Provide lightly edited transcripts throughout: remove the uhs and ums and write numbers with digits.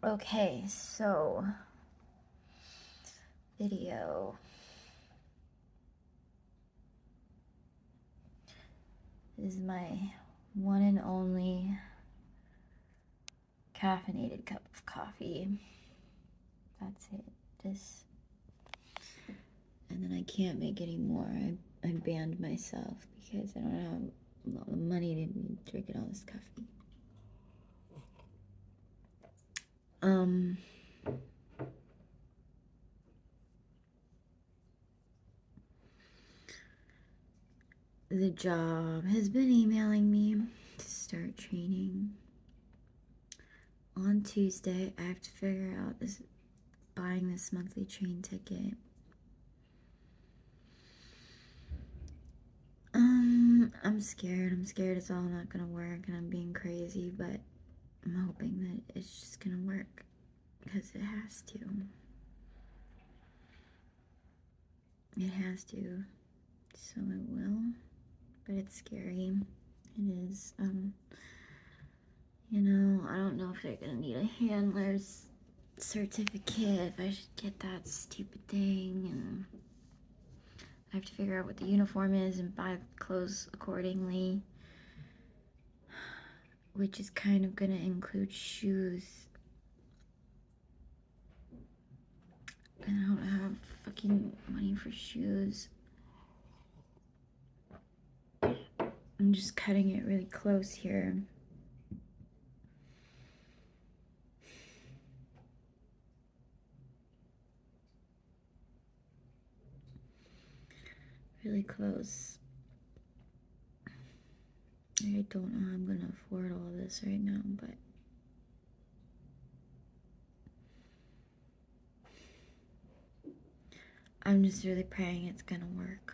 Okay, so video. This is my one and only caffeinated cup of coffee. That's it. Just, and then I can't make any more. I banned myself because I don't have a lot of money to be drinking all this coffee. The job has been emailing me to start training. On Tuesday, I have to figure out buying this monthly train ticket. I'm scared. I'm scared it's all not gonna work and I'm being crazy, but I'm hoping that it's just gonna work because it has to. It has to. So it will. But it's scary. It is. I don't know if they're gonna need a handler's certificate, if I should get that stupid thing, and I have to figure out what the uniform is and buy clothes accordingly, which is kind of gonna include shoes. And I don't have fucking money for shoes. I'm just cutting it really close here. Really close. I don't know how I'm gonna afford all of this right now, but I'm just really praying it's gonna work.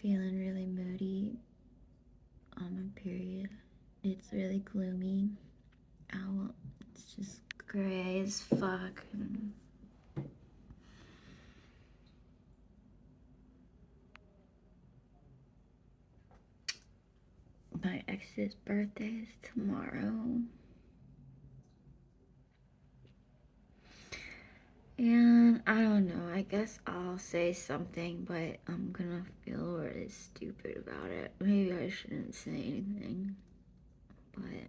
Feeling really moody on my period. It's really gloomy out. It's just gray as fuck. And my ex's birthday is tomorrow. And I don't know, I guess I'll say something, but I'm gonna feel really stupid about it. Maybe I shouldn't say anything, but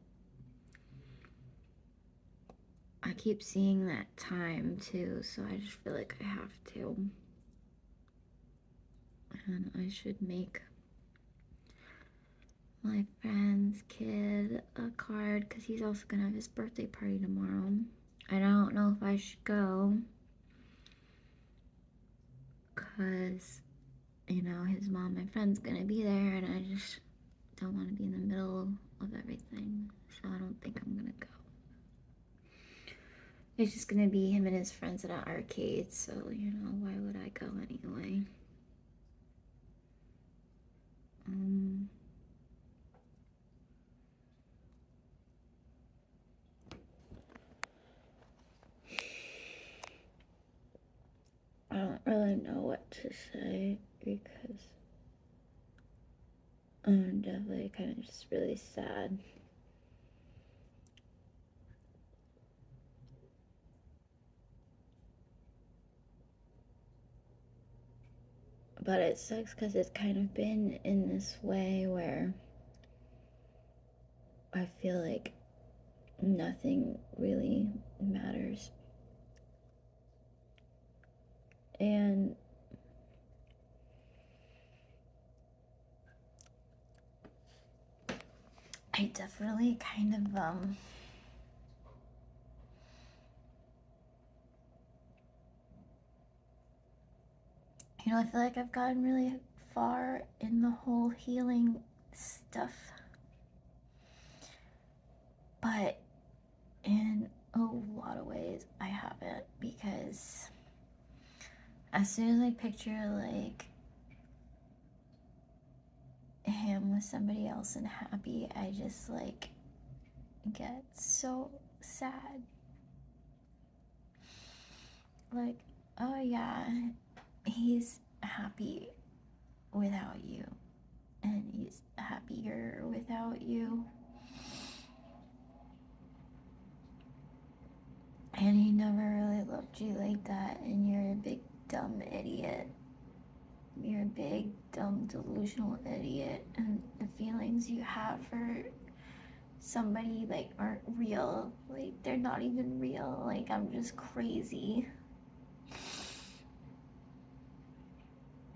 I keep seeing that time too, so I just feel like I have to. And I should make my friend's kid a card because he's also gonna have his birthday party tomorrow. I don't know if I should go because, his mom and friend's gonna be there and I just don't want to be in the middle of everything. So I don't think I'm gonna go. It's just gonna be him and his friends at an arcade, so, why would I go anyway? I don't really know what to say because I'm definitely kind of just really sad. But it sucks because it's kind of been in this way where I feel like nothing really matters. And I definitely kind of, I feel like I've gotten really far in the whole healing stuff. But in a lot of ways, I haven't, because as soon as I picture, like, him with somebody else and happy, I just, like, get so sad. like, oh yeah, he's happy without you, and he's happier without you, and he never really loved you like that, and you're a big dumb idiot. You're a big dumb delusional idiot, and the feelings you have for somebody like aren't real. Like, they're not even real. Like, I'm just crazy.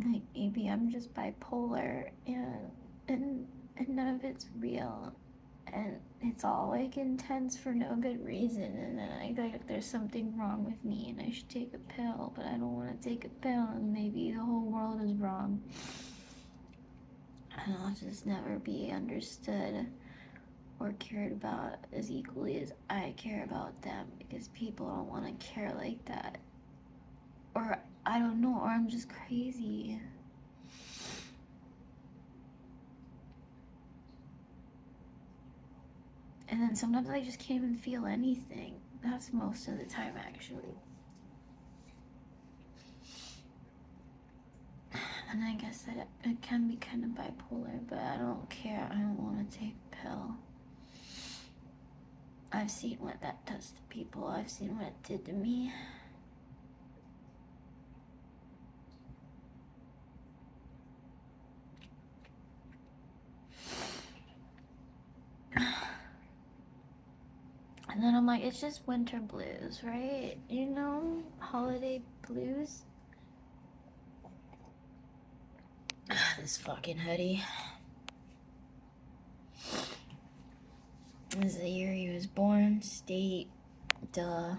Like, maybe I'm just bipolar, and none of it's real, and it's all like intense for no good reason, and then I like there's something wrong with me and I should take a pill, but I don't want to take a pill, and maybe the whole world is wrong, and I'll just never be understood or cared about as equally as I care about them, because people don't want to care like that. Or I don't know, or I'm just crazy. And then sometimes I just can't even feel anything. That's most of the time, actually. And I guess that it can be kind of bipolar, but I don't care. I don't want to take a pill. I've seen what that does to people. I've seen what it did to me. And then I'm like, it's just winter blues, right? You know, holiday blues. This fucking hoodie. This is the year he was born. State. Duh.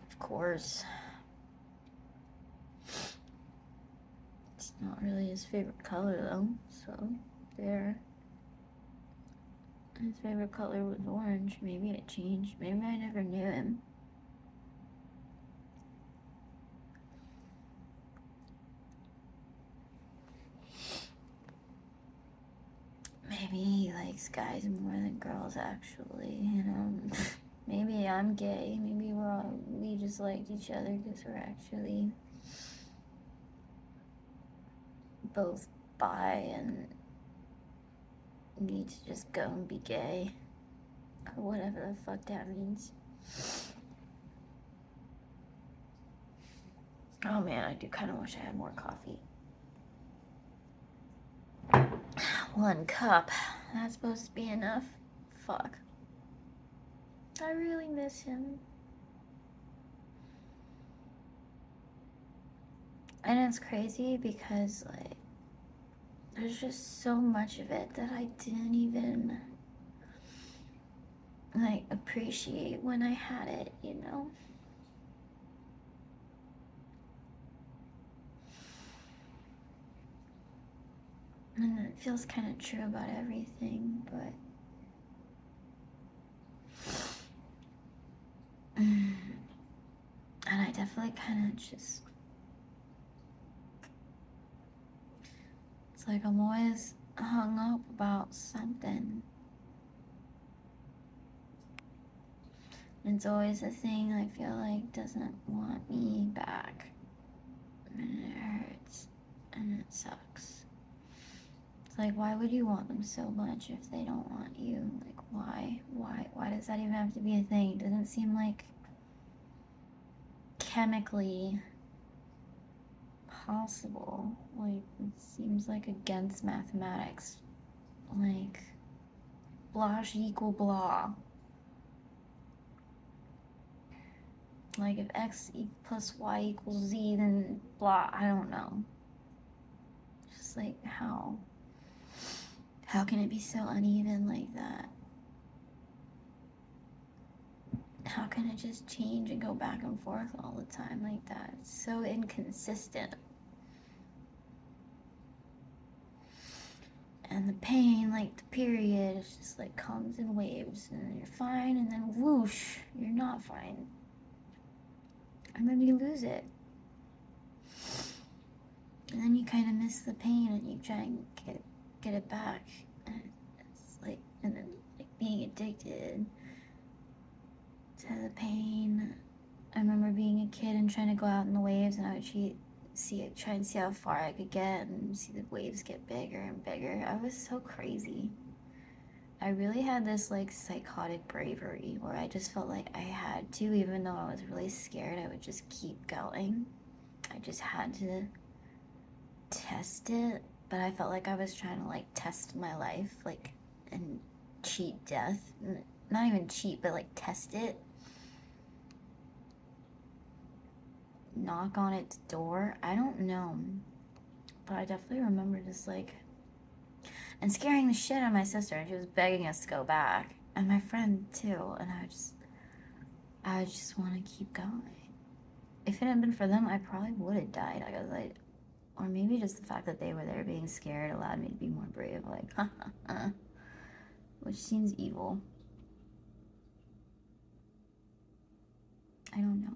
Of course. It's not really his favorite color, though. So, there. His favorite color was orange. Maybe it changed. Maybe I never knew him. Maybe he likes guys more than girls, actually. You know, maybe I'm gay. Maybe we just liked each other because we're actually both bi and need to just go and be gay, or whatever the fuck that means. Oh man, I do kind of wish I had more coffee. 1 cup. That's supposed to be enough? Fuck. I really miss him. And it's crazy because, like, there's just so much of it that I didn't even, like, appreciate when I had it, you know? And it feels kind of true about everything, but and I definitely kind of just, it's like I'm always hung up about something. It's always a thing I feel like doesn't want me back, and it hurts, and it sucks. It's like, why would you want them so much if they don't want you? Like, why does that even have to be a thing? It doesn't seem like chemically possible. Like, it seems like against mathematics. Like, blah should equal blah. Like, if x plus y equals z, then blah, I don't know. Just like, how can it be so uneven like that? How can it just change and go back and forth all the time like that? It's so inconsistent. And the pain, like the period, it's just like comes in waves, and you're fine, and then whoosh, you're not fine. And then you lose it. And then you kind of miss the pain, and you try and get it back. And it's like, and then like being addicted to the pain. I remember being a kid and trying to go out in the waves, and I would try and see how far I could get and see the waves get bigger and bigger. I was so crazy. I really had this like psychotic bravery where I just felt like I had to, even though I was really scared, I would just keep going. I just had to test it, but I felt like I was trying to like test my life, like, and cheat death. Not even cheat, but like test it. Knock on its door. I don't know, but I definitely remember just like, and scaring the shit out of my sister, and she was begging us to go back, and my friend too, and I just want to keep going. If it hadn't been for them, I probably would have died. Or maybe just the fact that they were there being scared allowed me to be more brave. Like, which seems evil. I don't know.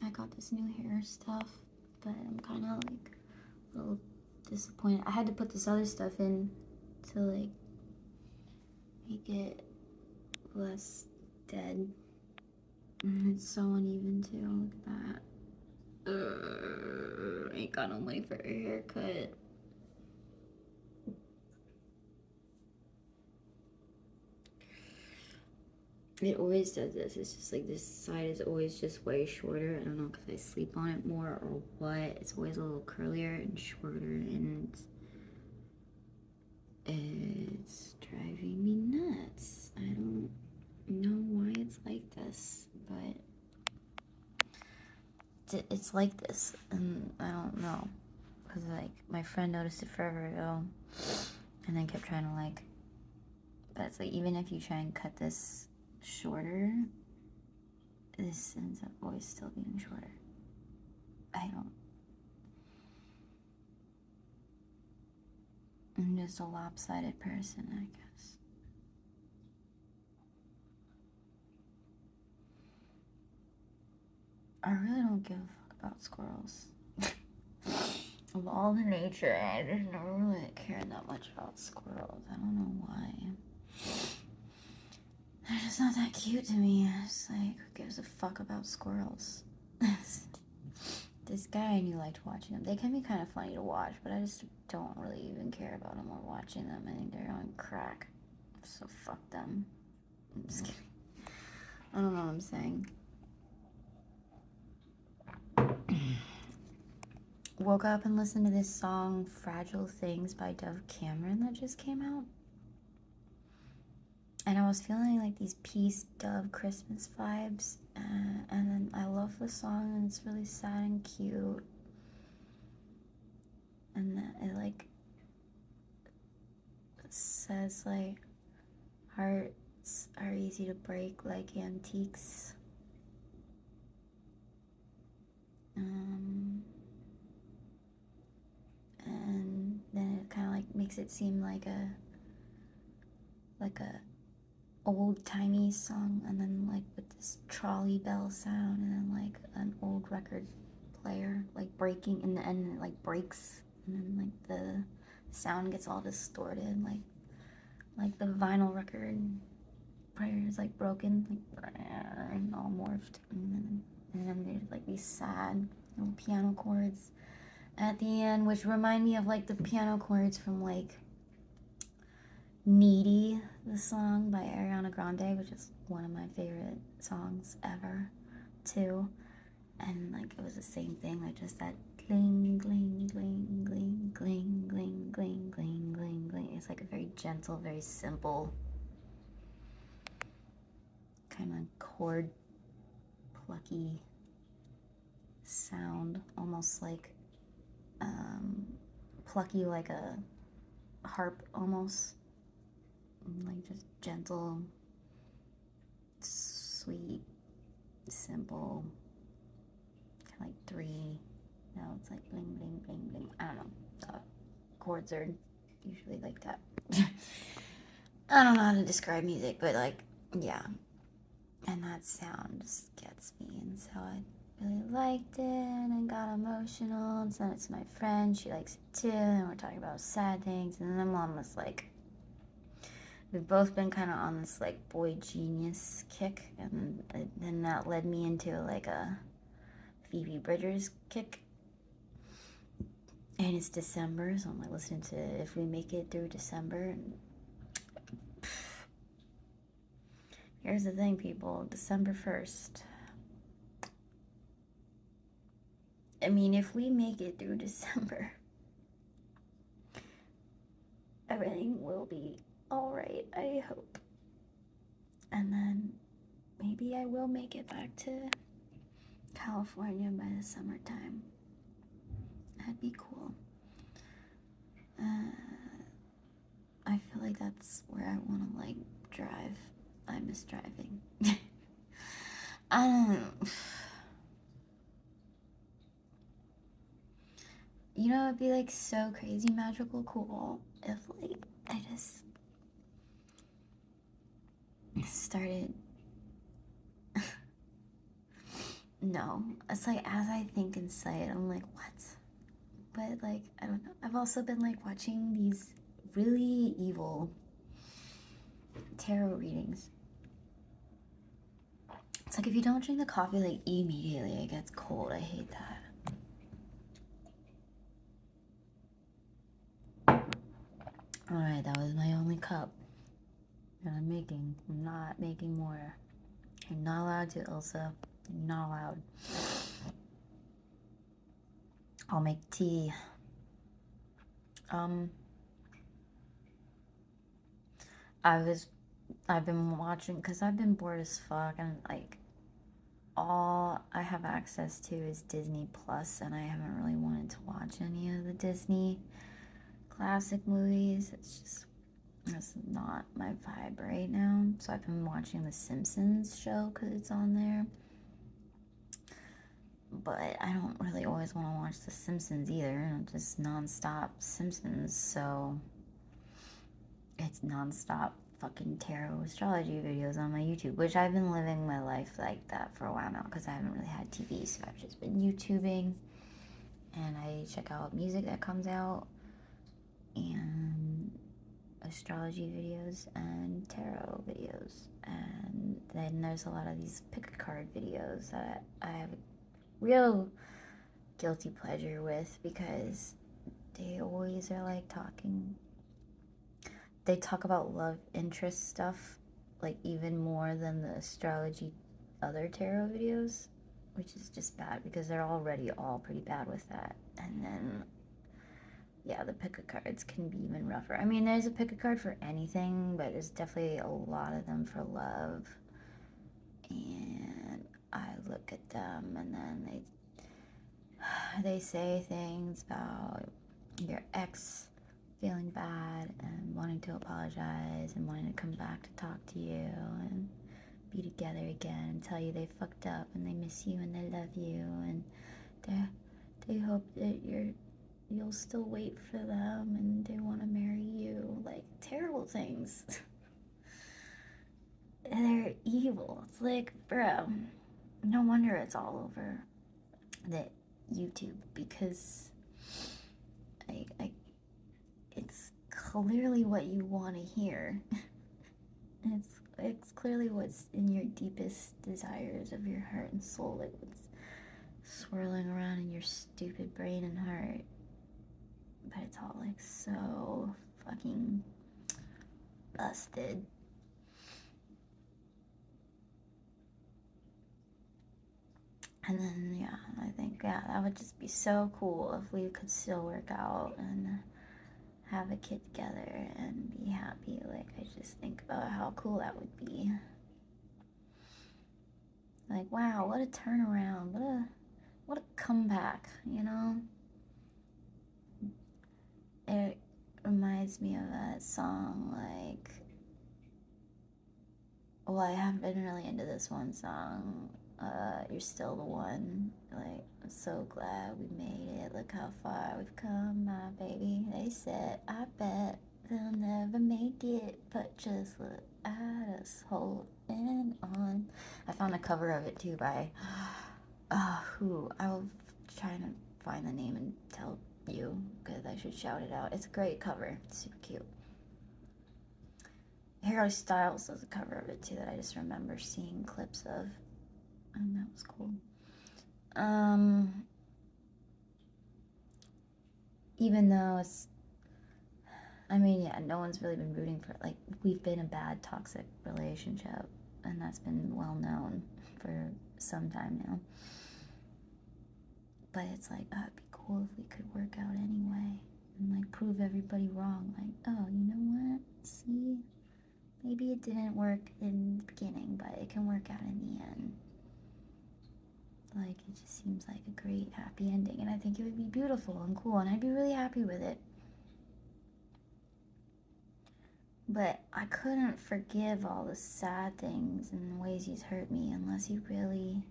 I got this new hair stuff, but I'm kind of like a little disappointed. I had to put this other stuff in to like make it less dead. And it's so uneven too. Look at that. Ain't got no money for a haircut. It always does this. It's just like this side is always just way shorter. I don't know because I sleep on it more or what. It's always a little curlier and shorter, and it's driving me nuts. I don't know why it's like this, but it's like this, and I don't know because like my friend noticed it forever ago, and then kept trying to like. But it's like even if you try and cut this shorter, this ends up always still being shorter. I'm just a lopsided person, I guess. I really don't give a fuck about squirrels. Of all the nature, I just never really cared that much about squirrels. I don't know why. They're just not that cute to me. It's like, who gives a fuck about squirrels? This guy I knew liked watching them. They can be kind of funny to watch, but I just don't really even care about them or watching them. I think they're on crack. So fuck them. I'm just kidding. I don't know what I'm saying. Woke up and listened to this song, Fragile Things by Dove Cameron, that just came out. And I was feeling like these peace, Dove, Christmas vibes. And then I love the song, and it's really sad and cute. And it like says like, hearts are easy to break like antiques. And then it kind of like makes it seem like a old-timey song, and then like with this trolley bell sound, and then like an old record player like breaking in the end, and it like breaks, and then like the sound gets all distorted, like the vinyl record player is like broken, like and all morphed, and then there's like these sad little piano chords at the end, which remind me of like the piano chords from like Needy, the song by Ariana Grande, which is one of my favorite songs ever too. And like it was the same thing, like just that gling gling gling gling gling gling gling gling gling gling. It's like a very gentle, very simple kind of chord plucky sound, almost like plucky like a harp almost, like just gentle, sweet, simple, kind of like 3 notes, like bling bling bling bling. I don't know, chords are usually like that. I don't know how to describe music, but like, yeah, and that sound just gets me, and so I really liked it, and I got emotional, and sent it to my friend. She likes it too, and we're talking about sad things, and then my mom was like, we've both been kind of on this like boy genius kick, and then that led me into like a Phoebe Bridgers kick. And it's December, so I'm like listening to If We Make It Through December. And here's the thing, people. December 1st. I mean, if we make it through December, everything will be alright, I hope. And then maybe I will make it back to California by the summertime. That'd be cool. I feel like that's where I want to like drive. I miss driving. I don't. You know, it'd be like so crazy, magical, cool if like I just started. No, it's like as I think and say it, I'm like, what? But like, I don't know. I've also been like watching these really evil tarot readings. It's like if you don't drink the coffee like immediately, it gets cold. I hate that. Alright, that was my only cup that I'm making. I'm not making more. You're not allowed to, Elsa. You're not allowed. I'll make tea. I've been watching, because I've been bored as fuck, and like all I have access to is Disney Plus, and I haven't really wanted to watch any of the Disney classic movies. It's not my vibe right now. So I've been watching the Simpsons show because it's on there. But I don't really always want to watch the Simpsons either. Just non-stop Simpsons, so it's non-stop fucking tarot astrology videos on my YouTube, which I've been living my life like that for a while now because I haven't really had TV, so I've just been YouTubing, and I check out music that comes out, and astrology videos, and tarot videos, and then there's a lot of these pick a card videos that I have a real guilty pleasure with because they always are like they talk about love interest stuff like even more than the astrology other tarot videos, which is just bad because they're already all pretty bad with that. And then yeah, the pick a cards can be even rougher. I mean, there's a pick a card for anything, but there's definitely a lot of them for love. And I look at them, and then they say things about your ex feeling bad and wanting to apologize and wanting to come back to talk to you and be together again and tell you they fucked up and they miss you and they love you and they hope that you'll still wait for them and they want to marry you. Like, terrible things. They're evil. It's like, bro, no wonder it's all over the YouTube because it's clearly what you want to hear. It's clearly what's in your deepest desires of your heart and soul, like what's swirling around in your stupid brain and heart. But it's all like so fucking busted. And then, yeah, I think, yeah, that would just be so cool if we could still work out and have a kid together and be happy. Like, I just think about how cool that would be. Like, wow, what a turnaround. What a comeback, you know? It reminds me of that song, like, well, I haven't been really into this one song. You're Still the One. Like, I'm so glad we made it. Look how far we've come, my baby. They said, I bet they'll never make it, but just look at us holding on. I found a cover of it too by who I will try to find the name and tell you because I should shout it out. It's a great cover. It's super cute. Harry Styles does a cover of it too that I just remember seeing clips of, and that was cool. Even though it's, I mean, yeah, no one's really been rooting for, like, we've been a bad toxic relationship, and that's been well known for some time now. But it's like, oh, it'd be cool if we could work out anyway and, like, prove everybody wrong. Like, oh, you know what? See? Maybe it didn't work in the beginning, but it can work out in the end. Like, it just seems like a great, happy ending, and I think it would be beautiful and cool, and I'd be really happy with it. But I couldn't forgive all the sad things and the ways he's hurt me unless he really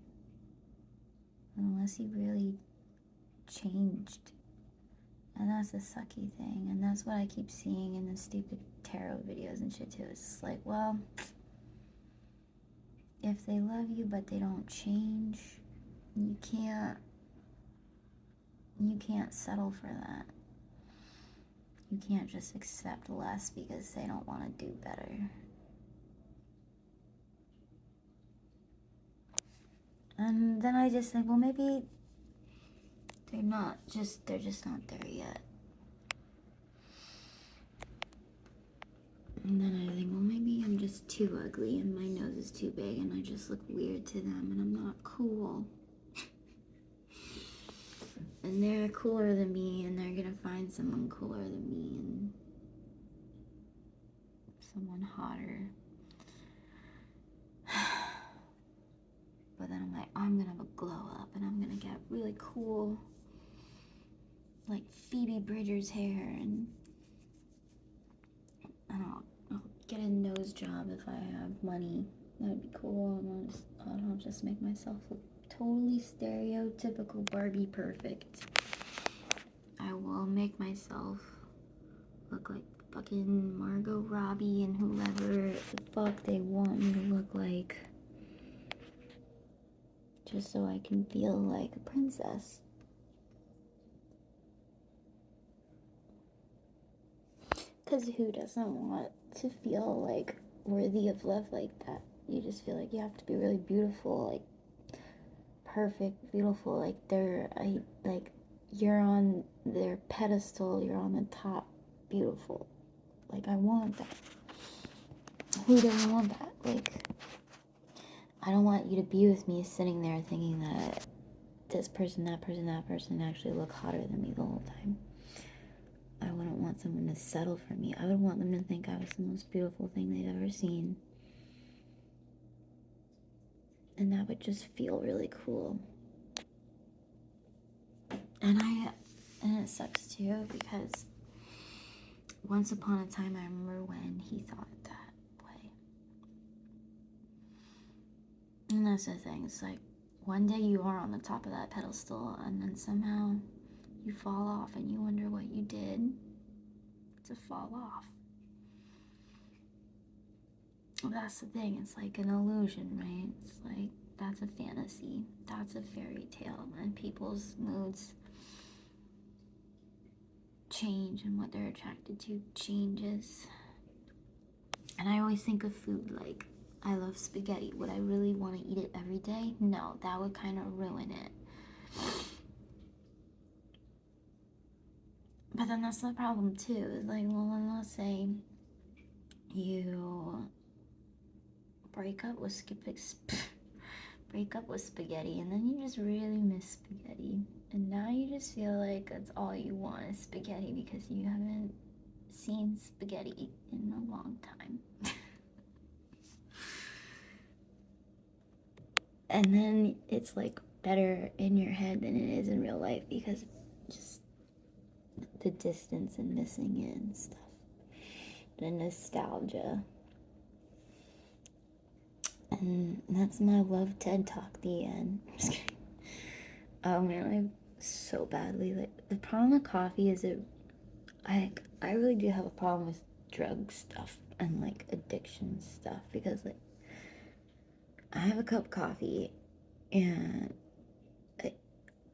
changed. And that's the sucky thing, and that's what I keep seeing in the stupid tarot videos and shit too. It's like, well, if they love you but they don't change, you can't settle for that. You can't just accept less because they don't want to do better. And then I just think, well, maybe they're just not there yet. And then I think, well, maybe I'm just too ugly and my nose is too big and I just look weird to them and I'm not cool. And they're cooler than me and they're gonna find someone cooler than me and someone hotter. But then I'm like, I'm gonna have a glow up and I'm gonna get really cool, like Phoebe Bridgers hair, and I don't know, I'll get a nose job if I have money. That would be cool. And I'll just make myself look totally stereotypical Barbie perfect. I will make myself look like fucking Margot Robbie and whoever the fuck they want me to look like. Just so I can feel like a princess. Because who doesn't want to feel like worthy of love like that? You just feel like you have to be really beautiful, like perfect, beautiful, like you're on their pedestal, you're on the top, beautiful. Like, I want that. Who doesn't want that? Like, I don't want you to be with me sitting there thinking that this person, that person, that person actually look hotter than me the whole time. I wouldn't want someone to settle for me. I would want them to think I was the most beautiful thing they've ever seen. And that would just feel really cool. And it sucks too, because once upon a time I remember when he thought that way. And that's the thing, it's like one day you are on the top of that pedestal and then somehow you fall off and you wonder what you did to fall off. That's the thing, it's like an illusion, right? It's like, that's a fantasy, that's a fairy tale, and people's moods change and what they're attracted to changes. And I always think of food like, I love spaghetti. Would I really want to eat it every day? No, that would kind of ruin it. But then that's the problem too. It's like, well, let's say you break up with spaghetti, and then you just really miss spaghetti, and now you just feel like that's all you want is spaghetti because you haven't seen spaghetti in a long time. And then it's like better in your head than it is in real life because just the distance and missing it and stuff. The nostalgia. And that's my love TED Talk, the end. I'm just kidding. Oh man, I so badly, like, the problem with coffee is I really do have a problem with drug stuff and like addiction stuff, because like I have a cup of coffee and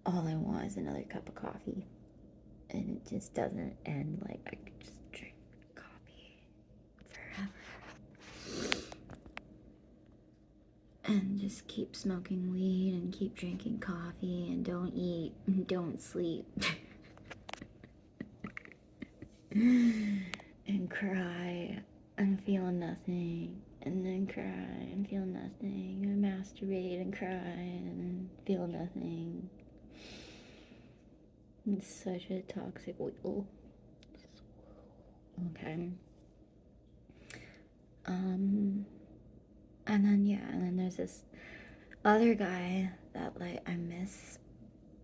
all I want is another cup of coffee, and it just doesn't end. Like, I could just drink coffee forever. and just keep smoking weed and keep drinking coffee and don't eat and don't sleep and cry and feel nothing and then cry and feel nothing and masturbate and cry and feel nothing. It's such a toxic wheel. Okay. And then there's this other guy that like I miss,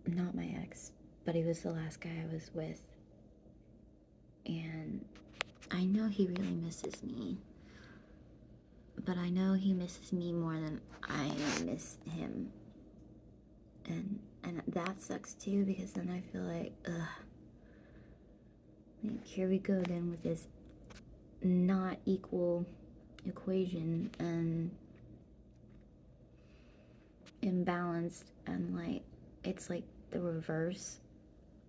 not my ex, but he was the last guy I was with. And I know he really misses me, but I know he misses me more than I miss him. And that sucks too, because then I feel like, like here we go again with this not equal equation and imbalanced, and like it's like the reverse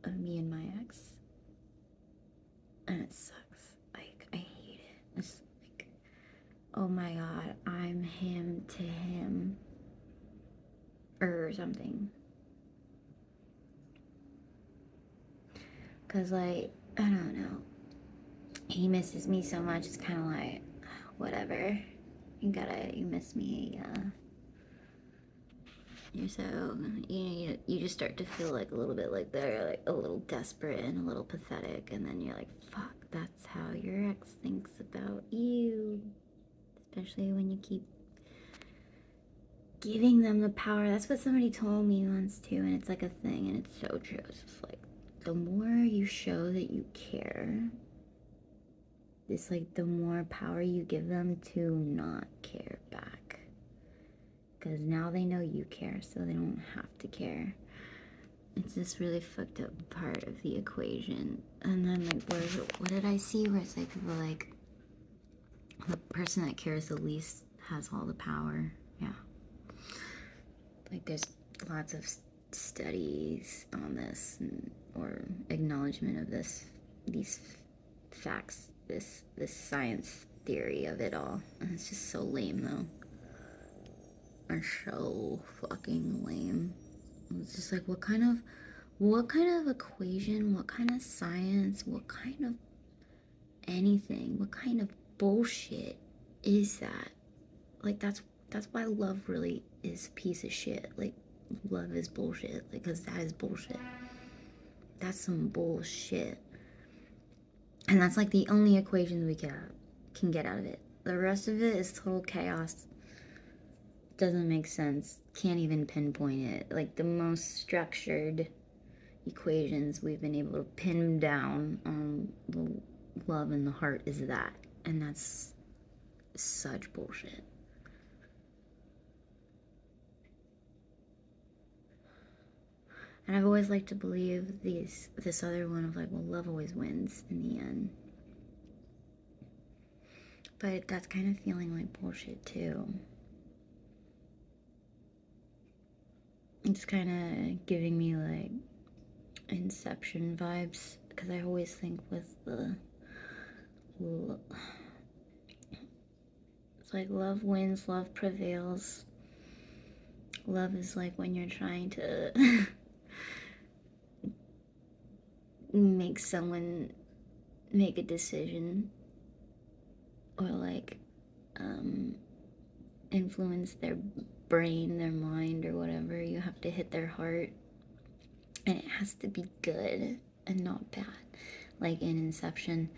of me and my ex, and it sucks. Like I hate it. It's like, oh my god, I'm him to him or something. Cause like I don't know, he misses me so much. It's kind of like whatever. You miss me. You're so you just start to feel like a little bit like they're like a little desperate and a little pathetic, and then you're like, fuck, that's how your ex thinks about you. Especially when you keep giving them the power. That's what somebody told me once too, and it's like a thing, and it's so true. It's just like the more you show that you care, it's like the more power you give them to not care back. Because now they know you care, so they don't have to care. It's this really fucked up part of the equation. And then like what did I see where it's like people like the person that cares the least has all the power. Yeah. Like there's lots of studies on this, or acknowledgement of these facts, this science theory of it all. And it's just so lame though. Are so fucking lame. It's just like what kind of equation, what kind of science, what kind of anything, what kind of bullshit is that? Like that's why love really is a piece of shit. Like love is bullshit, because that is bullshit. That's some bullshit. And that's like the only equation we can get out of it. The rest of it is total chaos. Doesn't make sense. Can't even pinpoint it. Like the most structured equations we've been able to pin down on the love and the heart is that. And that's such bullshit. And I've always liked to believe this other one of like, well, love always wins in the end. But that's kind of feeling like bullshit too. It's kind of giving me like Inception vibes, because I always think with it's like love wins, love prevails. Love is like when you're trying to make someone make a decision, or like influence their brain, their mind, or whatever. You have to hit their heart, and it has to be good and not bad. Like in Inception,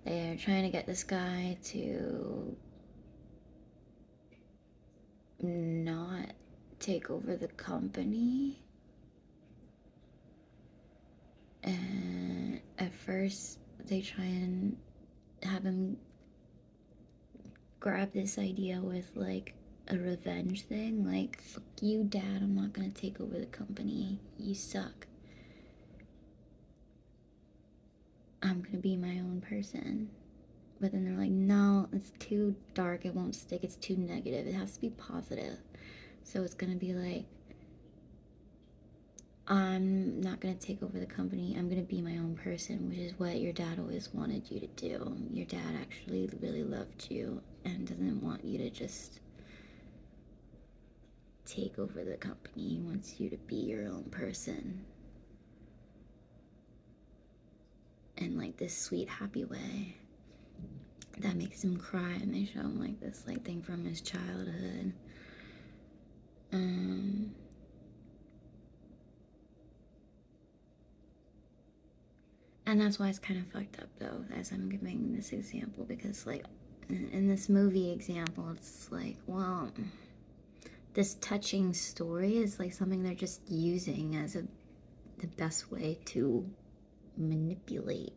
they're trying to get this guy to not take over the company, and at first they try and have him grab this idea with like a revenge thing, like, fuck you, dad, I'm not gonna take over the company, you suck, I'm gonna be my own person. But then they're like, no, it's too dark, it won't stick, it's too negative, it has to be positive. So it's gonna be like, I'm not gonna take over the company, I'm gonna be my own person, which is what your dad always wanted you to do. Your dad actually really loved you and doesn't want you to just take over the company. He wants you to be your own person. In like this sweet, happy way that makes him cry, and they show him like this like thing from his childhood. And that's why it's kind of fucked up though, as I'm giving this example, because like in this movie example, it's like, well, this touching story is like something they're just using as the best way to manipulate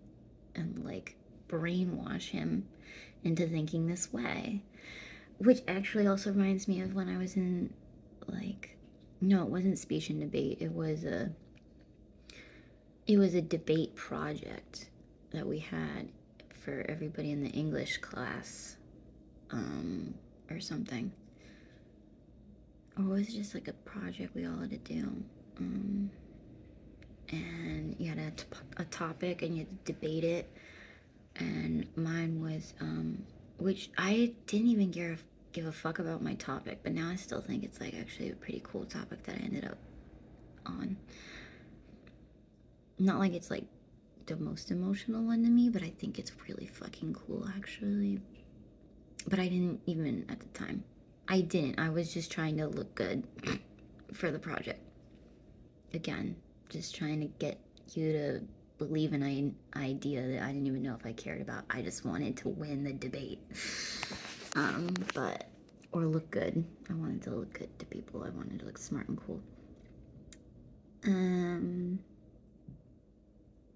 and like brainwash him into thinking this way. Which actually also reminds me of when I was in like, no, it wasn't speech and debate, it was a debate project that we had for everybody in the English class, or something. Or was it just like a project we all had to do? And you had a topic and you had to debate it. And mine was, which I didn't even give a fuck about my topic, but now I still think it's like actually a pretty cool topic that I ended up on. Not like it's like the most emotional one to me, but I think it's really fucking cool actually. But I didn't even at the time. I was just trying to look good for the project. Again, just trying to get you to believe in an idea that I didn't even know if I cared about. I just wanted to win the debate. Or look good. I wanted to look good to people. I wanted to look smart and cool.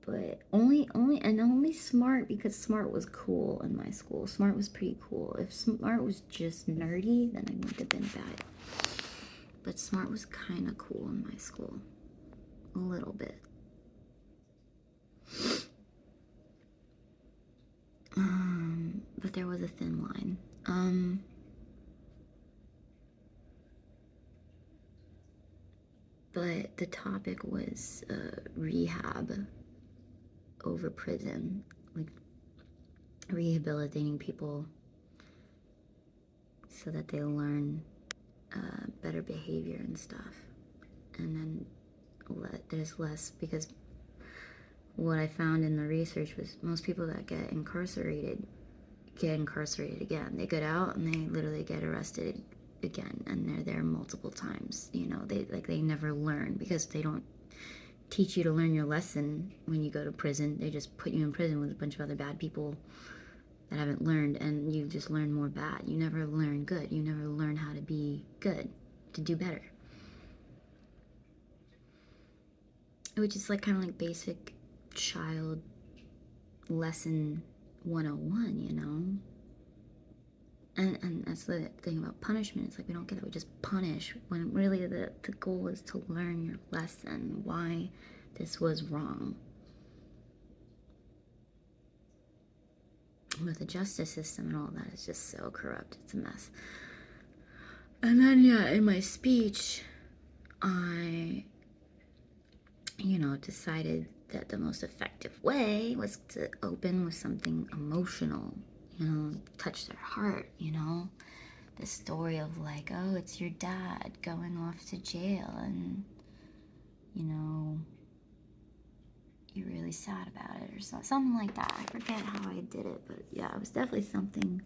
But only smart, because smart was cool in my school. Smart was pretty cool. If smart was just nerdy, then I would have been bad. But smart was kind of cool in my school. A little bit. But there was a thin line. But the topic was rehab over prison, like rehabilitating people so that they learn better behavior and stuff. And then there's less, because what I found in the research was most people that get incarcerated again. They get out and they literally get arrested again, and they're there multiple times. You know, they never learn, because they don't teach you to learn your lesson when you go to prison. They just put you in prison with a bunch of other bad people that haven't learned, and you just learn more bad. You never learn good. You never learn how to be good, to do better. Which is like kind of like basic child lesson 101, you know? And that's the thing about punishment. It's like we don't get it. We just punish, when really the goal is to learn your lesson, why this was wrong. With the justice system and all that, it's just so corrupt. It's a mess. And then, yeah, in my speech, I, decided that the most effective way was to open with something emotional, touch their heart, the story of like, oh, it's your dad going off to jail, and, you're really sad about it, or something like that. I forget how I did it, but yeah, it was definitely something,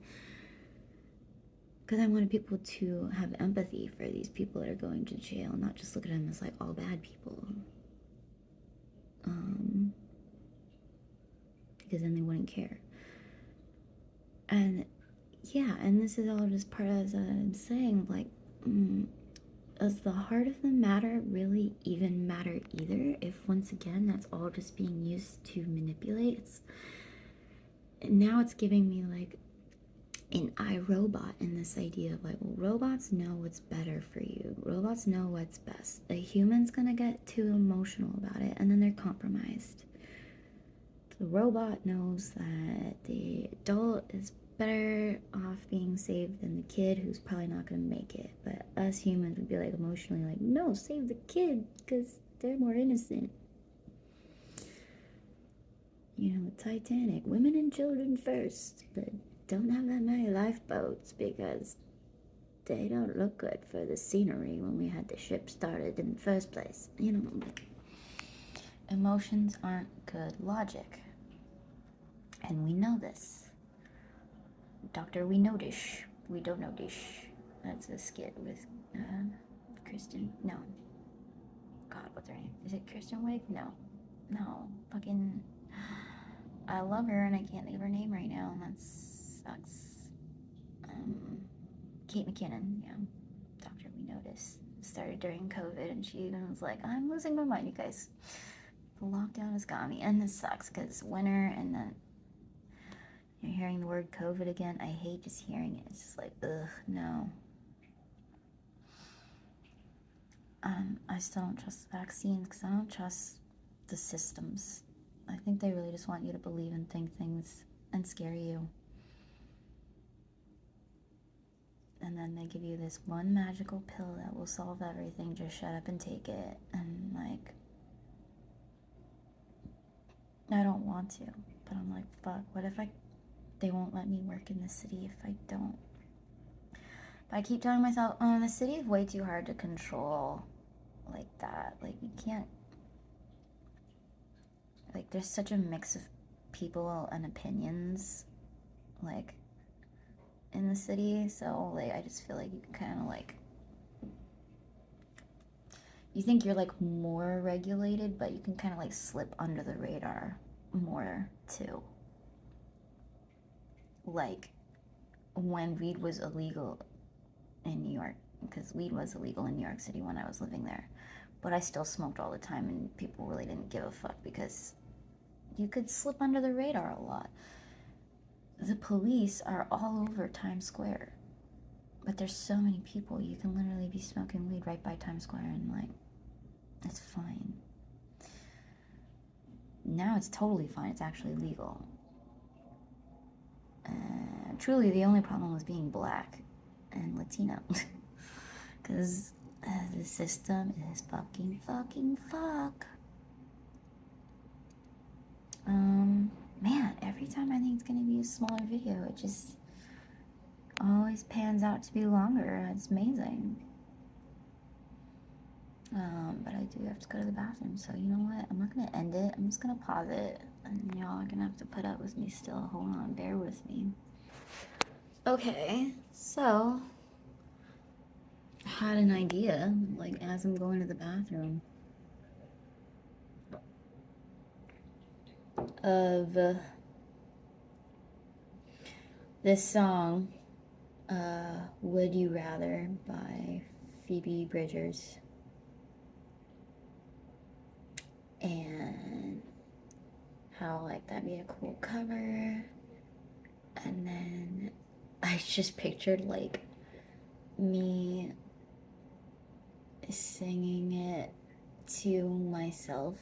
because I wanted people to have empathy for these people that are going to jail, and not just look at them as like all bad people. Because then they wouldn't care. And yeah, and this is all just part of, as I'm saying, like, does the heart of the matter really even matter either? If once again that's all just being used to manipulate. Now it's giving me like an iRobot in this idea of like, well, robots know what's better for you. Robots know what's best. A human's gonna get too emotional about it, and then they're compromised. The robot knows that the adult is better off being saved than the kid, who's probably not going to make it. But us humans would be like emotionally like, no, save the kid, because they're more innocent. Titanic, women and children first, but don't have that many lifeboats, because they don't look good for the scenery when we had the ship started in the first place. You know, like, emotions aren't good logic. And we know this. Doctor, we know dish. We don't know dish. That's a skit with Kristen. No. God, what's her name? Is it Kristen Wiig? No. No. Fucking. I love her and I can't think of her name right now, and that sucks. Kate McKinnon, yeah. Doctor, we noticed. Started during COVID, and she even was like, I'm losing my mind, you guys. The lockdown has got me, and this sucks because winter, and then you're hearing the word COVID again. I hate just hearing it. It's just like, ugh, no. I still don't trust vaccines because I don't trust the systems. I think they really just want you to believe and think things and scare you. And then they give you this one magical pill that will solve everything. Just shut up and take it. And like, I don't want to, but I'm like, fuck, what if they won't let me work in the city if I don't? But I keep telling myself, oh, the city is way too hard to control like that. Like, you can't, like, there's such a mix of people and opinions, like, in the city. So, like, I just feel like you can kind of, like, you think you're, like, more regulated, but you can kind of, like, slip under the radar more, too. Like, when weed was illegal in New York, because weed was illegal in New York City when I was living there, but I still smoked all the time, and people really didn't give a fuck because you could slip under the radar a lot. The police are all over Times Square, but there's so many people, you can literally be smoking weed right by Times Square, and like, it's fine. Now it's totally fine. It's actually legal. Truly, the only problem was being black and Latino. Because the system is fucking fuck. Man, every time I think it's going to be a smaller video, it just always pans out to be longer. It's amazing. But I do have to go to the bathroom, so you know what? I'm not going to end it. I'm just going to pause it, and y'all are going to have to put up with me still. Hold on, bear with me. Okay, so I had an idea, like, as I'm going to the bathroom, of this song, Would You Rather by Phoebe Bridgers. And how, like, that'd be a cool cover. And then I just pictured, like, me singing it to myself.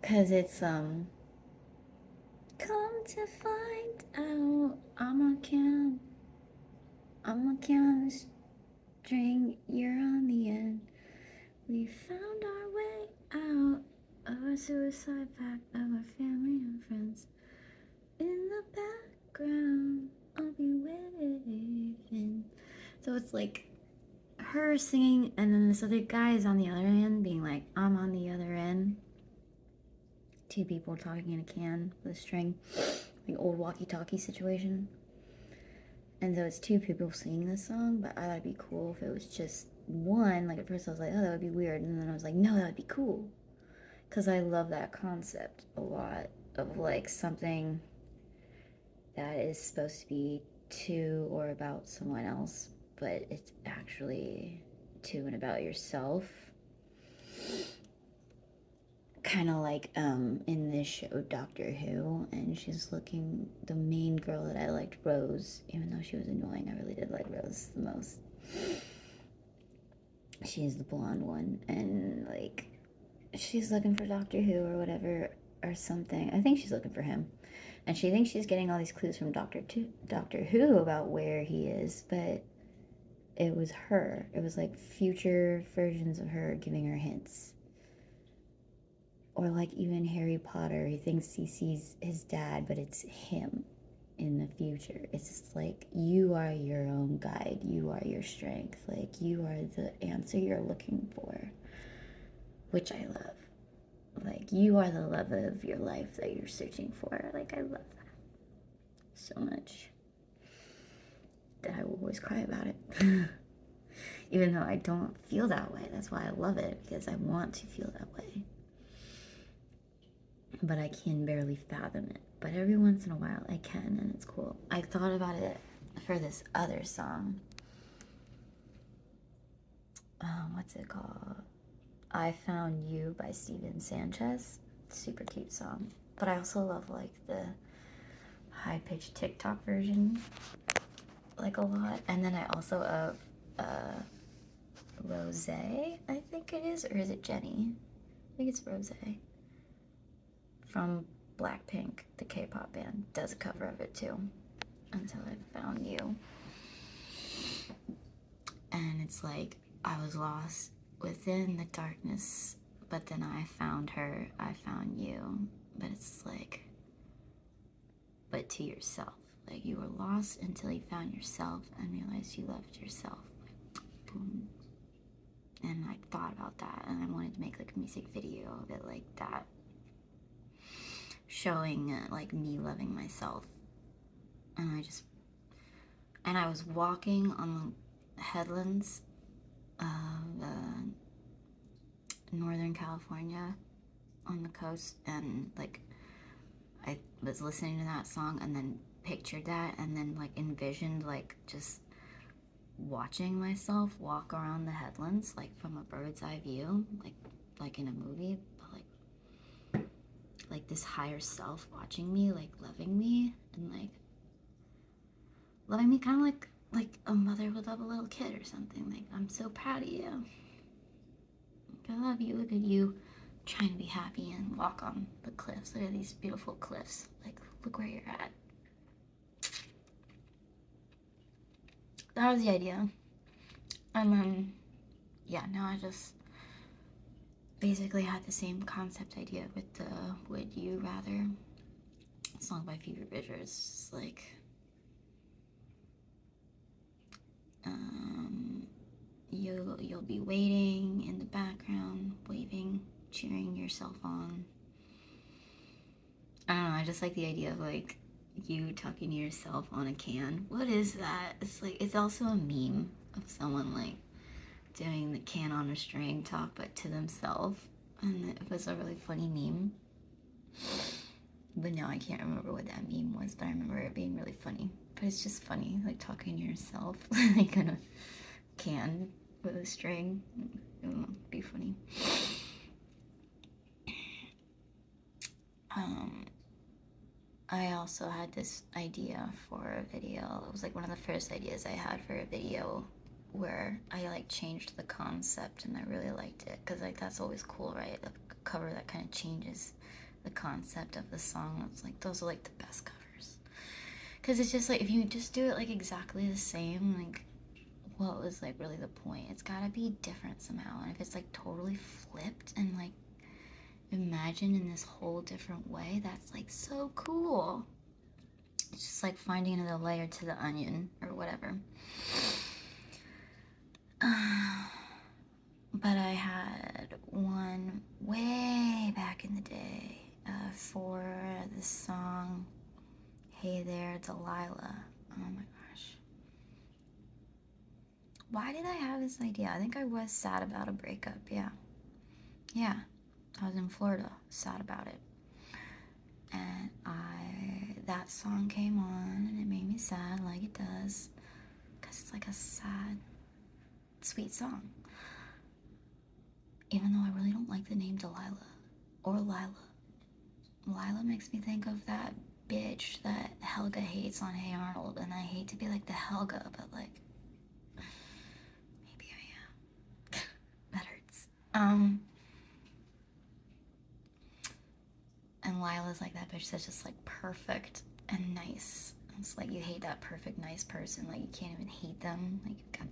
Because it's, come to find out, I'm a chemistry, you're on the end. We found our way out of a suicide pact of our family and friends. In the background, I'll be waving. So it's like her singing, and then this other guy is on the other end being like, I'm on the other end. Two people talking in a can with a string, like old walkie-talkie situation. And so it's two people singing this song, but I thought it'd be cool if it was just one. Like, at first I was like, oh, that would be weird, and then I was like, no, that would be cool, because I love that concept a lot of, like, something that is supposed to be to or about someone else, but it's actually to and about yourself. Kind of like in this show Doctor Who, and she's looking, the main girl that I liked, Rose, even though she was annoying, I really did like Rose the most. She's the blonde one, and like, she's looking for Doctor Who or whatever, or something. I think she's looking for him, and she thinks she's getting all these clues from Doctor Who about where he is, but it was her. It was like future versions of her giving her hints. Or like even Harry Potter, he thinks he sees his dad, but it's him in the future. It's just like you are your own guide, you are your strength, like you are the answer you're looking for, which I love. Like you are the love of your life that you're searching for. Like I love that so much that I will always cry about it. Even though I don't feel that way. That's why I love it, because I want to feel that way. But I can barely fathom it. But every once in a while I can, and it's cool. I thought about it for this other song. What's it called? I Found You by Steven Sanchez. Super cute song. But I also love like the high-pitched TikTok version like a lot. And then I also love Rose, I think it is, or is it Jenny? I think it's Rose from Blackpink, the K-pop band, does a cover of it too. Until I Found You. And it's like I was lost within the darkness, but then I found her, I found you. But it's like, but to yourself. Like you were lost until you found yourself and realized you loved yourself. Like, boom. And I thought about that, and I wanted to make like a music video of it like that, showing like me loving myself. And I was walking on the headlands of Northern California on the coast, and like I was listening to that song and then pictured that, and then like envisioned like just watching myself walk around the headlands like from a bird's eye view, like in a movie, but like this higher self watching me, like loving me, and like loving me kind of like a mother would love a little kid or something. Like, I'm so proud of you. I love you. Look at you trying to be happy and walk on the cliffs. Look at these beautiful cliffs. Like, look where you're at. That was the idea. And then, yeah, now I just basically had the same concept idea with the Would You Rather song by Phoebe Bridgers. It's just like, you'll be waiting in the background, waving, cheering yourself on. I don't know, I just like the idea of like you talking to yourself on a can. What is that? It's like, it's also a meme of someone like doing the can on a string talk, but to themselves. And it was a really funny meme. But now I can't remember what that meme was, but I remember it being really funny. But it's just funny, like talking to yourself, like on a can with a string. It would be funny. I also had this idea for a video. It was like one of the first ideas I had for a video where I like changed the concept, and I really liked it because like that's always cool, right? A cover that kind of changes the concept of the song. It's like those are like the best covers, because it's just like if you just do it like exactly the same, like what was like really the point? It's gotta be different somehow. And if it's like totally flipped and like imagined in this whole different way, that's like so cool. It's just like finding another layer to the onion or whatever. But I had one way back in the day for the song Hey There Delilah. Oh my gosh. Why did I have this idea? I think I was sad about a breakup, yeah. Yeah, I was in Florida, sad about it. And that song came on, and it made me sad like it does, because it's like a sad, sweet song. Even though I really don't like the name Delilah or Lila. Lila makes me think of that bitch that Helga hates on Hey Arnold, and I hate to be like the Helga, but like, maybe I am. That hurts. And Lila's like that bitch that's just like perfect and nice. It's like you hate that perfect, nice person. Like you can't even hate them. Like you've got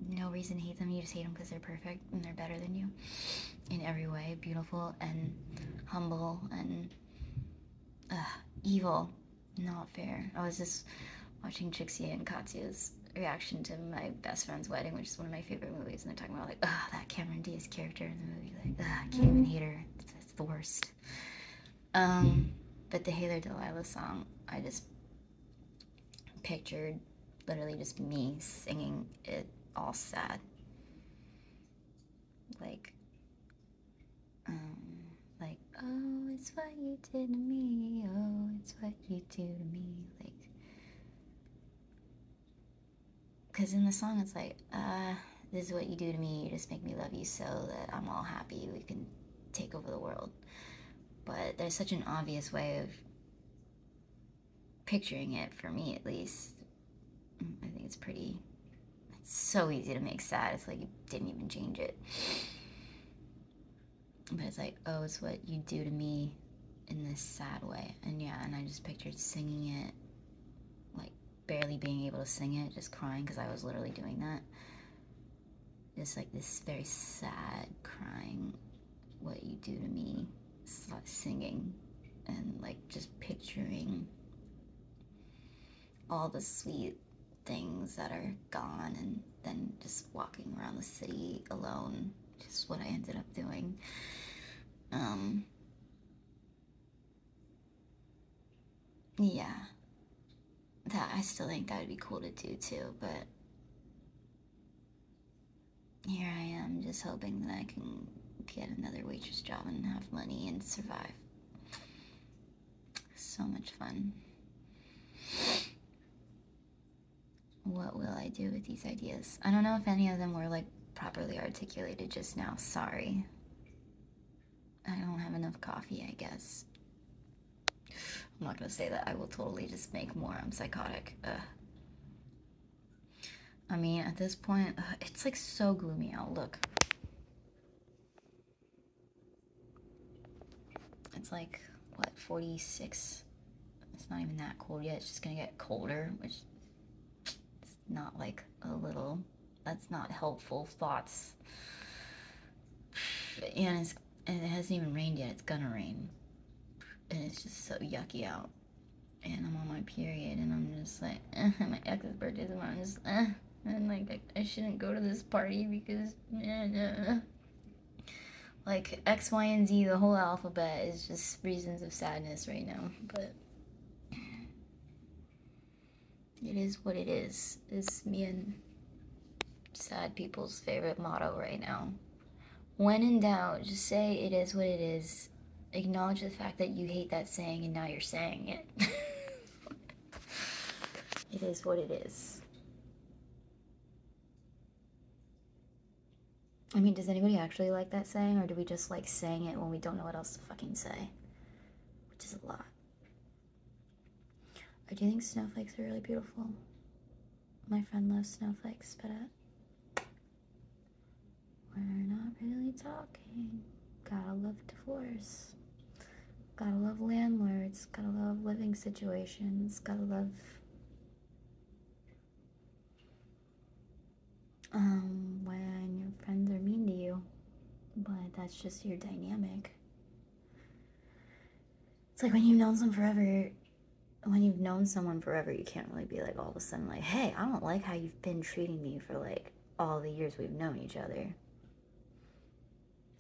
no reason to hate them. You just hate them because they're perfect and they're better than you in every way. Beautiful and humble and evil Not fair. I was just watching Trixie and Katya's reaction to My Best Friend's Wedding, which is one of my favorite movies, and they're talking about like, that Cameron Diaz character in the movie, like, I can't even hate her. It's the worst. But the Haylor Delilah song, I just pictured literally just me singing it all sad. Like, oh, it's what you did to me, oh, it's what you do to me, like, because in the song it's like, this is what you do to me, you just make me love you so that I'm all happy, we can take over the world. But there's such an obvious way of picturing it, for me at least. I think it's so easy to make sad, it's like you didn't even change it. But it's like, oh, it's what you do to me in this sad way. And yeah, and I just pictured singing it, like barely being able to sing it, just crying because I was literally doing that. Just like this very sad crying, what you do to me, singing, and like just picturing all the sweet things that are gone, and then just walking around the city alone, just what I ended up doing. Yeah, that I still think that would be cool to do too, but here I am just hoping that I can get another waitress job and have money and survive. So much fun. What will I do with these ideas? I don't know if any of them were like properly articulated just now. Sorry. I don't have enough coffee, I guess. I'm not gonna say that. I will totally just make more. I'm psychotic. I mean, at this point, it's like so gloomy out. Look. It's like, what, 46? It's not even that cold yet. It's just gonna get colder, which is not like a little, that's not helpful thoughts. And it hasn't even rained yet. It's gonna rain. And it's just so yucky out. And I'm on my period, and I'm just like, my ex's birthday tomorrow. I'm just, and like, I shouldn't go to this party because, like, X, Y, and Z, the whole alphabet is just reasons of sadness right now. But it is what it is. It's me and sad people's favorite motto right now. When in doubt, just say it is what it is. Acknowledge the fact that you hate that saying, and now you're saying it. It is what it is. I mean, does anybody actually like that saying, or do we just like saying it when we don't know what else to fucking say? Which is a lot. I do think snowflakes are really beautiful. My friend loves snowflakes, but we're not really talking. Gotta love divorce. Gotta love landlords. Gotta love living situations. Gotta love when your friends are mean to you, but that's just your dynamic. It's like when you've known someone forever, you can't really be like all of a sudden like, hey, I don't like how you've been treating me for like all the years we've known each other.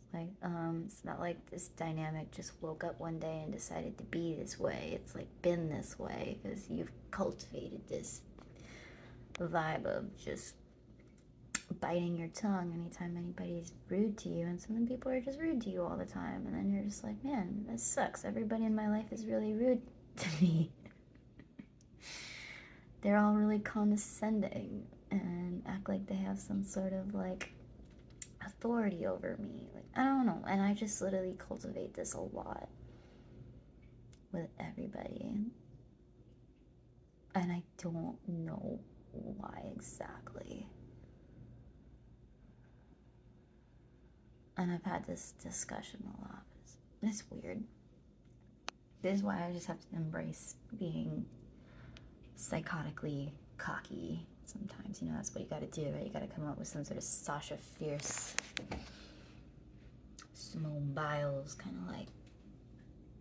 It's like, it's not like this dynamic just woke up one day and decided to be this way. It's like been this way because you've cultivated this vibe of just biting your tongue anytime anybody's rude to you, and some people are just rude to you all the time, and then you're just like, man, this sucks. Everybody in my life is really rude to me. They're all really condescending and act like they have some sort of like authority over me. Like, I don't know. And I just literally cultivate this a lot with everybody. And I don't know why exactly. And I've had this discussion a lot. It's weird. This is why I just have to embrace being psychotically cocky sometimes. You know, that's what you gotta do, right? You gotta come up with some sort of Sasha Fierce, Simone Biles kind of like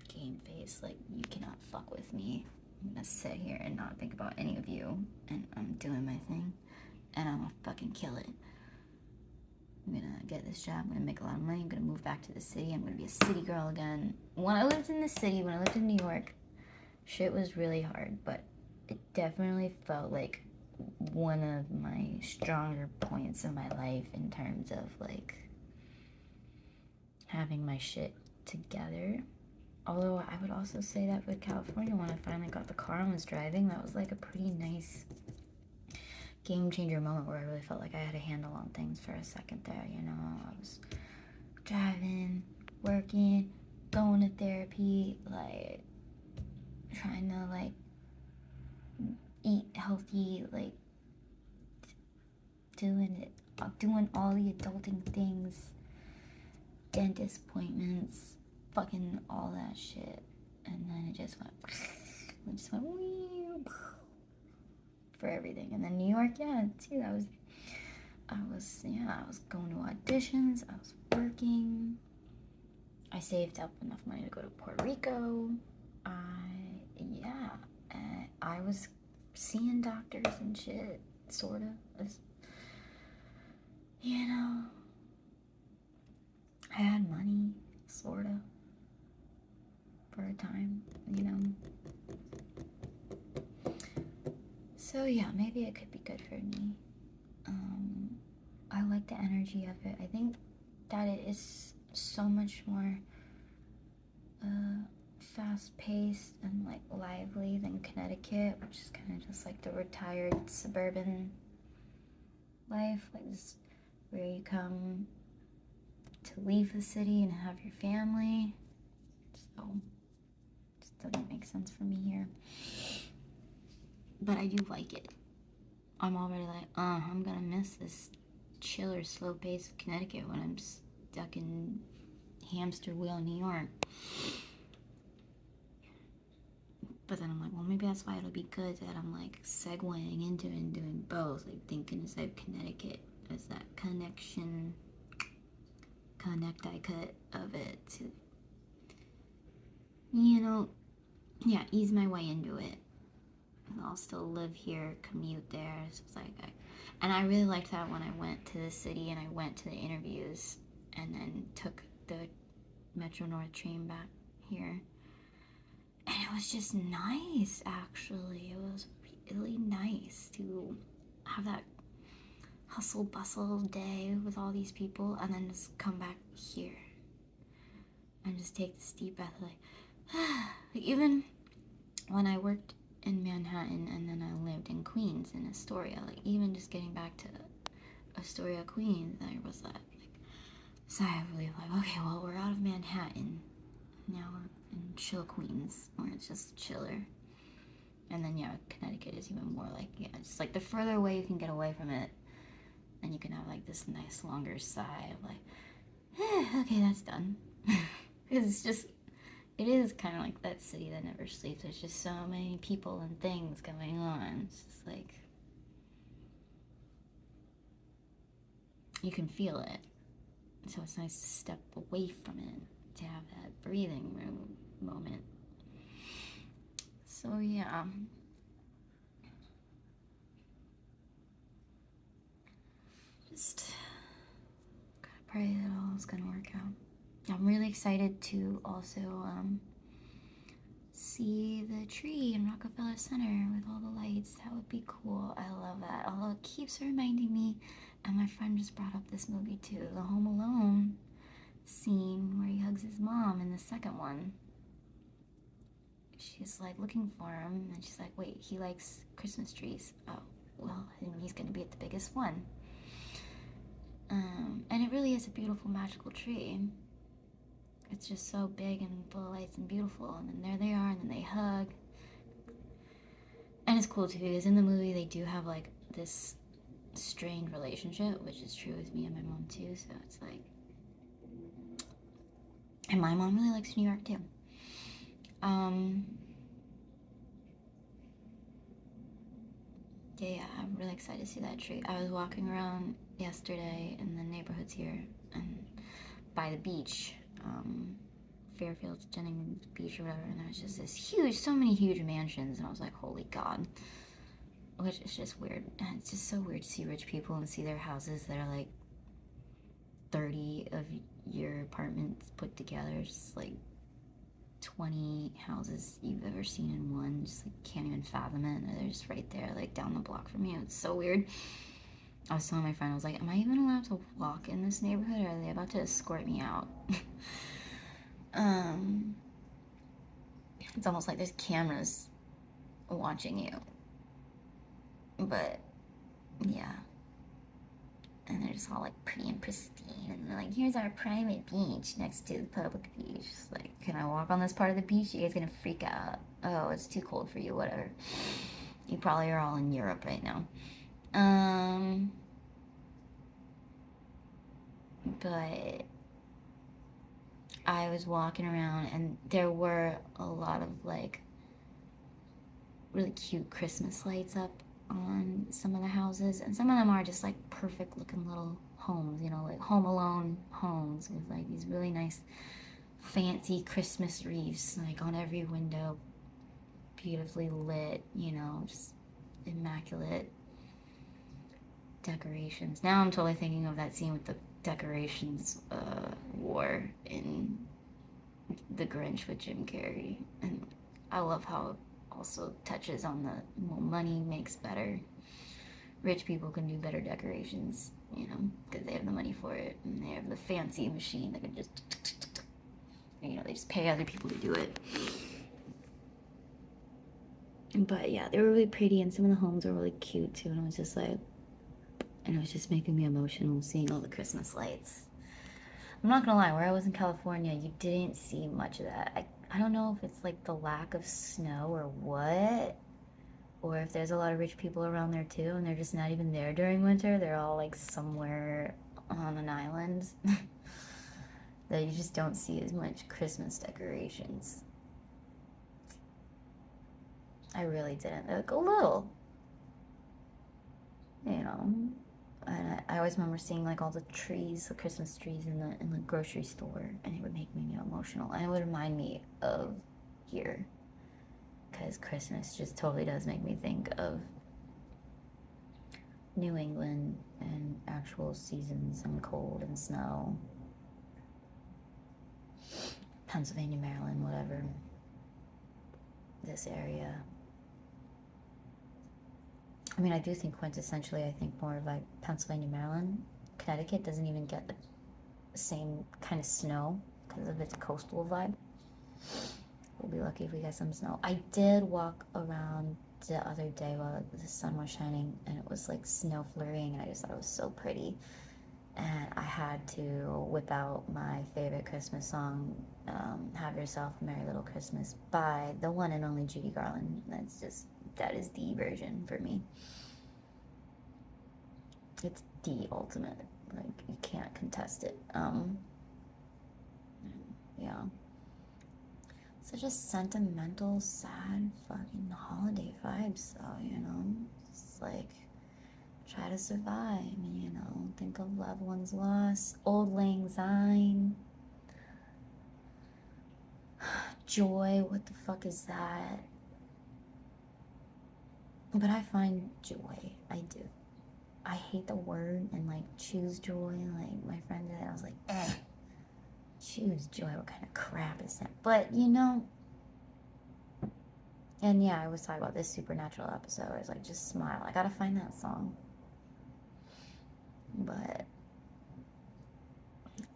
game face, like, you cannot fuck with me. I'm gonna sit here and not think about any of you, and I'm doing my thing, and I'm gonna fucking kill it. I'm gonna get this job, I'm gonna make a lot of money, I'm gonna move back to the city, I'm gonna be a city girl again. When I lived in the city, when I lived in New York, shit was really hard, but it definitely felt like one of my stronger points of my life in terms of like having my shit together. Although I would also say that with California, when I finally got the car and was driving, that was like a pretty nice game changer moment where I really felt like I had a handle on things for a second there, you know. I was driving, working, going to therapy, like trying to like eat healthy, like doing all the adulting things, dentist appointments, fucking all that shit. And then it just went for everything. And then New York, yeah, too. I was going to auditions, I was working. I saved up enough money to go to Puerto Rico. I was seeing doctors and shit, sort of. You know, I had money, sort of, for a time, you know. So yeah, maybe it could be good for me. I like the energy of it. I think that it is so much more fast-paced and like lively than Connecticut, which is kind of just like the retired suburban life, like this, where you come to leave the city and have your family. So it just doesn't make sense for me here, but I do like it. I'm already like, I'm gonna miss this chiller, slow pace of Connecticut when I'm stuck in hamster wheel New York. But then I'm like, well, maybe that's why it'll be good that I'm like segueing into it and doing both, like thinking instead of Connecticut as that connection, connect-I-cut of it to, you know, yeah, ease my way into it. And I'll still live here, commute there. So it's like, and I really liked that when I went to the city and I went to the interviews and then took the Metro North train back here. And it was just nice, actually. It was really nice to have that hustle bustle day with all these people and then just come back here and just take this deep breath, like even when I worked in Manhattan and then I lived in Queens, in Astoria, like even just getting back to Astoria, Queens, I was like sigh of relief, like, okay, well, we're out of Manhattan, now we're in chill Queens, where it's just chiller. And then yeah, Connecticut is even more like, yeah, it's like the further away you can get away from it, and you can have like this nice longer sigh of like, okay, that's done. Because it's just, it is kind of like that city that never sleeps. There's just so many people and things going on. It's just like, you can feel it. So it's nice to step away from it, to have that breathing room moment. So yeah. Just gotta pray that all is gonna work out. I'm really excited to also see the tree in Rockefeller Center with all the lights. That would be cool. I love that. Although it keeps reminding me, and my friend just brought up this movie too, the Home Alone scene where he hugs his mom in the second one. She's like looking for him, and she's like, wait, he likes Christmas trees. Oh, well, then he's gonna be at the biggest one. And it really is a beautiful, magical tree. It's just so big and full of lights and beautiful, and then there they are, and then they hug. And it's cool too, because in the movie they do have like this strained relationship, which is true with me and my mom too, so it's like, and my mom really likes New York too. Yeah, I'm really excited to see that tree. I was walking around yesterday in the neighborhoods here and by the beach, Fairfield, Jennings Beach or whatever, and there was just this huge, so many huge mansions, and I was like, holy God. Which is just weird. And it's just so weird to see rich people and see their houses that are like 30 of your apartments put together. It's just like 20 houses you've ever seen in one. Just like can't even fathom it. And they're just right there, like down the block from you. It's so weird. I was telling my friend, I was like, am I even allowed to walk in this neighborhood, or are they about to escort me out? It's almost like there's cameras watching you. But yeah. And they're just all like pretty and pristine, and they're like, here's our private beach next to the public beach. It's like, can I walk on this part of the beach? You guys gonna freak out. Oh, it's too cold for you, whatever. You probably are all in Europe right now. But I was walking around, and there were a lot of like really cute Christmas lights up on some of the houses, and some of them are just like perfect looking little homes, you know, like Home Alone homes with like these really nice fancy Christmas wreaths like on every window, beautifully lit, you know, just immaculate decorations. Now I'm totally thinking of that scene with the decorations war in The Grinch with Jim Carrey, and I love how it also touches on the, well, money makes better. Rich people can do better decorations, you know, because they have the money for it, and they have the fancy machine that can just, you know, they just pay other people to do it. But yeah, they were really pretty, and some of the homes were really cute too, and I was just like, and it was just making me emotional seeing all the Christmas lights. I'm not gonna lie, where I was in California, you didn't see much of that. I don't know if it's like the lack of snow or what, or if there's a lot of rich people around there too, and they're just not even there during winter. They're all like somewhere on an island that you just don't see as much Christmas decorations. I really didn't. Like a little, you know. And I always remember seeing like all the trees, the Christmas trees in the grocery store, and it would make me emotional, and it would remind me of here, because Christmas just totally does make me think of New England and actual seasons and cold and snow. Pennsylvania, Maryland, whatever. This area. I mean, I do think quintessentially, I think more of like Pennsylvania, Maryland. Connecticut doesn't even get the same kind of snow because of its coastal vibe. We'll be lucky if we get some snow. I did walk around the other day while the sun was shining, and it was like snow flurrying, and I just thought it was so pretty. And I had to whip out my favorite Christmas song, Have Yourself a Merry Little Christmas, by the one and only Judy Garland. That is the version for me. It's the ultimate. Like, you can't contest it. Yeah. Such a sentimental, sad, fucking holiday vibes, though, you know? It's like, try to survive, you know? Think of loved ones lost. Old Lang Syne. Joy, what the fuck is that? But I find joy. I do. I hate the word, and like, choose joy. Like, my friend did it, I was like, choose joy, what kind of crap is that? But, you know, and yeah, I was talking about this Supernatural episode where it's like, just smile. I gotta find that song. But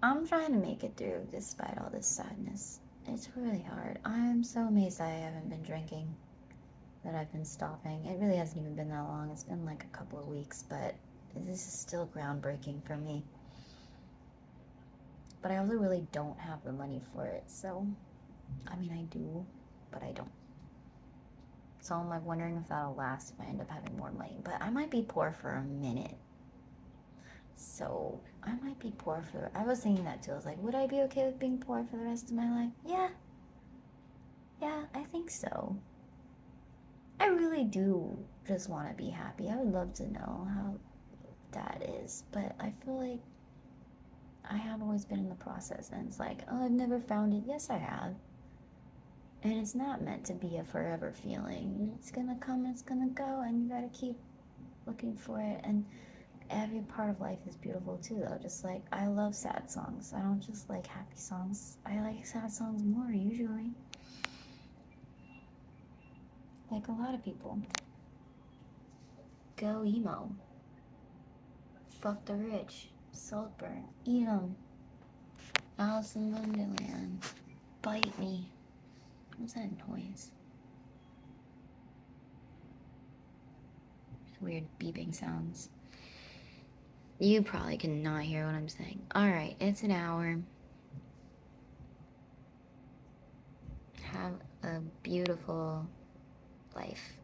I'm trying to make it through despite all this sadness. It's really hard. I'm so amazed I haven't been drinking, that I've been stopping. It really hasn't even been that long. It's been like a couple of weeks, but this is still groundbreaking for me. But I also really don't have the money for it, so, I mean, I do, but I don't. So I'm like wondering if that'll last if I end up having more money. But I might be poor for a minute. So I might be poor for, I was thinking that too. I was like, would I be okay with being poor for the rest of my life? Yeah, I think so. I really do just want to be happy. I would love to know how that is, but I feel like I have always been in the process, and it's like, oh, I've never found it. Yes, I have. And it's not meant to be a forever feeling. It's gonna come, it's gonna go, and you gotta keep looking for it. And every part of life is beautiful too, though. Just like, I love sad songs. I don't just like happy songs. I like sad songs more, usually. Like a lot of people. Go emo. Fuck the rich. Saltburn. Eat 'em. Alice in Wonderland. Bite me. What's that noise? Weird beeping sounds. You probably cannot hear what I'm saying. Alright, it's an hour. Have a beautiful life.